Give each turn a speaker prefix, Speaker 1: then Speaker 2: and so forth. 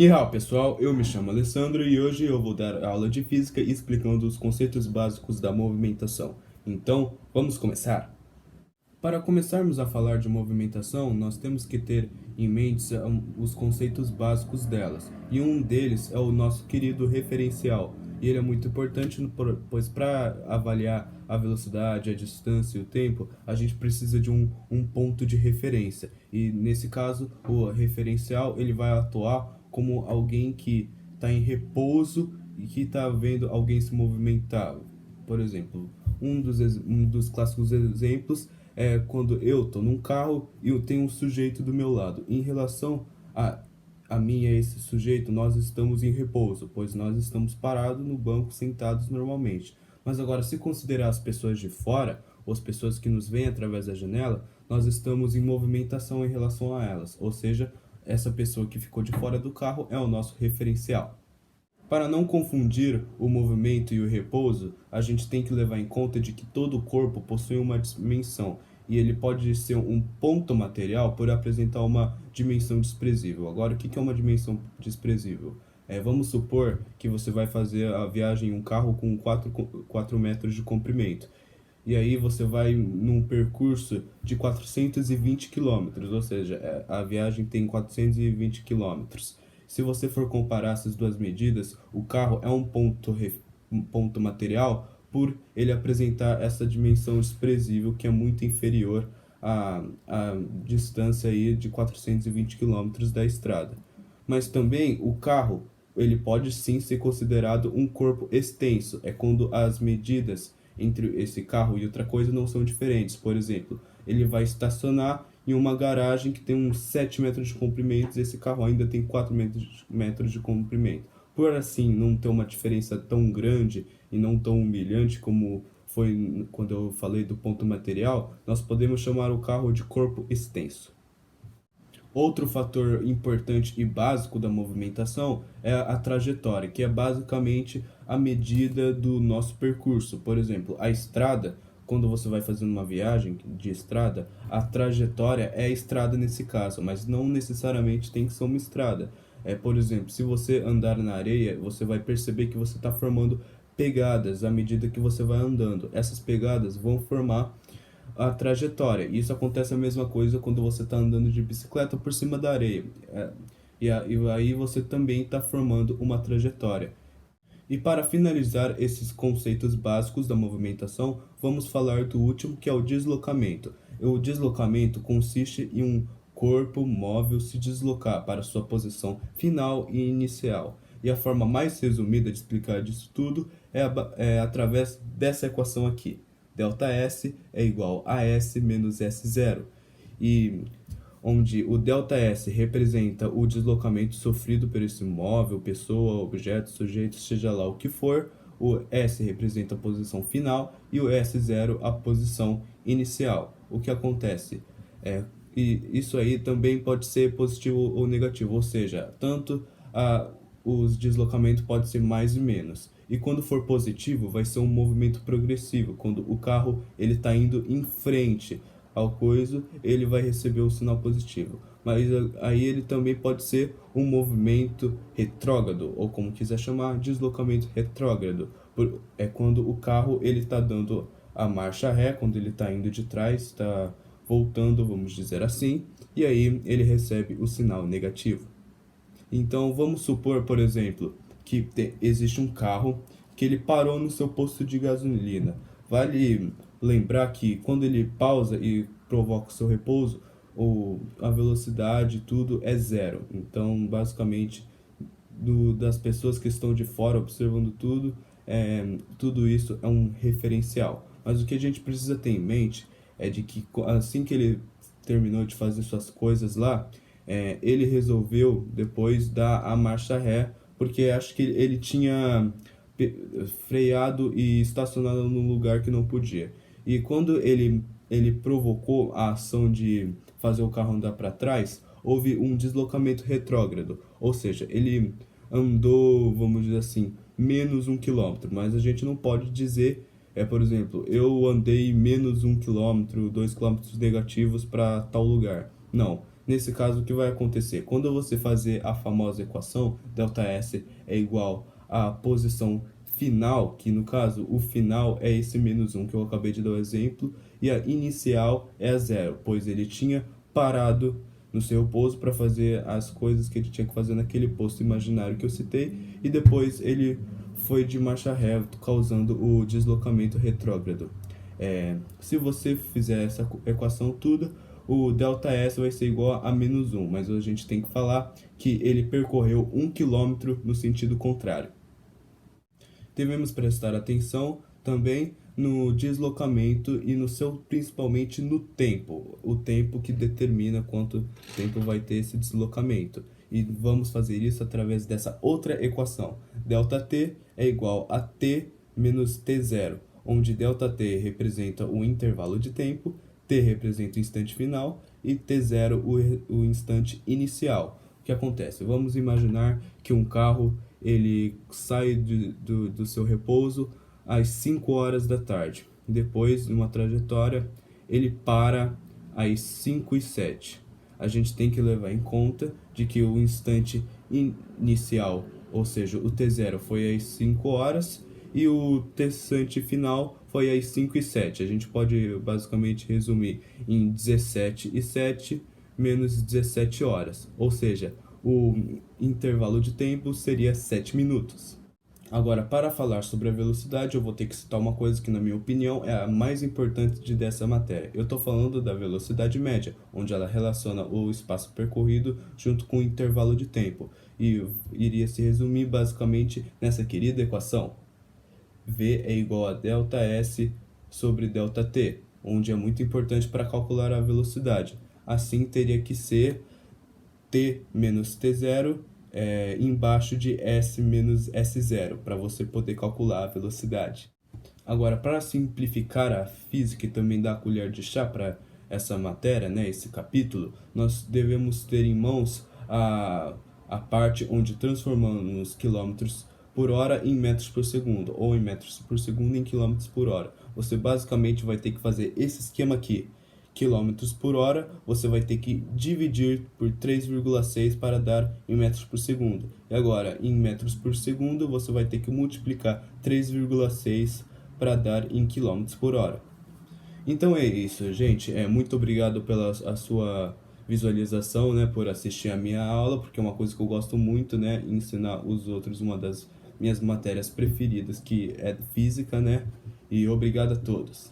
Speaker 1: E aí, pessoal, eu me chamo Alessandro e hoje eu vou dar aula de física explicando os conceitos básicos da movimentação. Então, vamos começar? Para começarmos a falar de movimentação, nós temos que ter em mente os conceitos básicos delas. E um deles é o nosso querido referencial. E ele é muito importante, pois para avaliar a velocidade, a distância e o tempo, a gente precisa de um ponto de referência. E nesse caso, o referencial ele vai atuar como alguém que está em repouso e que está vendo alguém se movimentar. Por exemplo, um dos clássicos exemplos é quando eu estou num carro e eu tenho um sujeito do meu lado. Em relação a mim e a esse sujeito, nós estamos em repouso, pois nós estamos parados no banco, sentados normalmente. Mas agora, se considerar as pessoas de fora, ou as pessoas que nos veem através da janela, nós estamos em movimentação em relação a elas. Ou seja, essa pessoa que ficou de fora do carro é o nosso referencial. Para não confundir o movimento e o repouso, a gente tem que levar em conta de que todo o corpo possui uma dimensão e ele pode ser um ponto material por apresentar uma dimensão desprezível. Agora, o que é uma dimensão desprezível? Vamos supor que você vai fazer a viagem em um carro com 4 metros de comprimento. E aí você vai num percurso de 420 quilômetros, ou seja, a viagem tem 420 quilômetros. Se você for comparar essas duas medidas, o carro é um ponto material por ele apresentar essa dimensão desprezível que é muito inferior à distância aí de 420 quilômetros da estrada. Mas também o carro ele pode sim ser considerado um corpo extenso, é quando as medidas entre esse carro e outra coisa não são diferentes. Por exemplo, ele vai estacionar em uma garagem que tem uns 7 metros de comprimento e esse carro ainda tem 4 metros de comprimento. Por assim não ter uma diferença tão grande e não tão humilhante como foi quando eu falei do ponto material, nós podemos chamar o carro de corpo extenso. Outro fator importante e básico da movimentação é a trajetória, que é basicamente a medida do nosso percurso. Por exemplo, a estrada, quando você vai fazendo uma viagem de estrada, a trajetória é a estrada nesse caso, mas não necessariamente tem que ser uma estrada. Por exemplo, se você andar na areia, você vai perceber que você está formando pegadas à medida que você vai andando. Essas pegadas vão formar a trajetória. Isso acontece a mesma coisa quando você está andando de bicicleta por cima da areia. E aí você também está formando uma trajetória. E para finalizar esses conceitos básicos da movimentação, vamos falar do último, que é o deslocamento. O deslocamento consiste em um corpo móvel se deslocar para sua posição final e inicial. E a forma mais resumida de explicar disso tudo é através dessa equação aqui. ΔS é igual a S menos S0. E onde o ΔS representa o deslocamento sofrido por esse móvel, pessoa, objeto, sujeito, seja lá o que for, o S representa a posição final e o S0 a posição inicial. O que acontece? E isso aí também pode ser positivo ou negativo, ou seja, tanto os deslocamentos podem ser mais e menos. E quando for positivo, vai ser um movimento progressivo. Quando o carro ele está indo em frente ao coisa, ele vai receber o sinal positivo. Mas aí ele também pode ser um movimento retrógrado, ou como quiser chamar, deslocamento retrógrado. É quando o carro ele está dando a marcha ré, quando ele está indo de trás, está voltando, vamos dizer assim, e aí ele recebe o sinal negativo. Então vamos supor, por exemplo, que existe um carro que ele parou no seu posto de gasolina. Vale lembrar que quando ele pausa e provoca o seu repouso, a velocidade tudo é zero. Então, basicamente, das pessoas que estão de fora observando tudo, tudo isso é um referencial. Mas o que a gente precisa ter em mente é de que assim que ele terminou de fazer suas coisas lá, ele resolveu depois dar a marcha ré, porque acho que ele tinha freado e estacionado num lugar que não podia. E quando ele provocou a ação de fazer o carro andar para trás, houve um deslocamento retrógrado, ou seja, ele andou, vamos dizer assim, menos 1 quilômetro, mas a gente não pode dizer, por exemplo, eu andei menos 1 quilômetro, 2 quilômetros negativos para tal lugar. Não, Nesse caso, o que vai acontecer? Quando você fazer a famosa equação, ΔS é igual à posição final, que no caso o final é esse menos 1 que eu acabei de dar o exemplo, e a inicial é a zero, pois ele tinha parado no seu pouso para fazer as coisas que ele tinha que fazer naquele posto imaginário que eu citei, e depois ele foi de marcha ré, causando o deslocamento retrógrado. Se você fizer essa equação toda, o ΔS vai ser igual a menos 1, mas a gente tem que falar que ele percorreu 1 km no sentido contrário. Devemos prestar atenção também no deslocamento e no seu, principalmente no tempo, o tempo que determina quanto tempo vai ter esse deslocamento. E vamos fazer isso através dessa outra equação. ΔT é igual a T menos T0, onde ΔT representa o intervalo de tempo, T representa o instante final e T0 o instante inicial. O que acontece? Vamos imaginar que um carro ele sai do seu repouso às 5 horas da tarde. Depois, numa trajetória, ele para às 5:07. A gente tem que levar em conta de que o instante inicial, ou seja, o T0 foi às 5 horas e o instante final foi às 5:07. A gente pode basicamente resumir em 17:07 menos 17 horas, ou seja, o intervalo de tempo seria 7 minutos. Agora, para falar sobre a velocidade, eu vou ter que citar uma coisa que, na minha opinião, é a mais importante dessa matéria. Eu estou falando da velocidade média, onde ela relaciona o espaço percorrido junto com o intervalo de tempo, e iria se resumir basicamente nessa querida equação. V é igual a ΔS sobre ΔT, onde é muito importante para calcular a velocidade. Assim, teria que ser T menos T0 embaixo de S menos S0, para você poder calcular a velocidade. Agora, para simplificar a física e também dar a colher de chá para essa matéria, né, esse capítulo, nós devemos ter em mãos a parte onde transformamos quilômetros por hora em metros por segundo, ou em metros por segundo em quilômetros por hora. Você basicamente vai ter que fazer esse esquema aqui. Quilômetros por hora, você vai ter que dividir por 3,6 para dar em metros por segundo. E agora, em metros por segundo, você vai ter que multiplicar 3,6 para dar em quilômetros por hora. Então é isso, gente. Muito obrigado pela a sua visualização, né, por assistir a minha aula, porque é uma coisa que eu gosto muito, né, ensinar os outros, uma das minhas matérias preferidas, que é física, né? E obrigado a todos.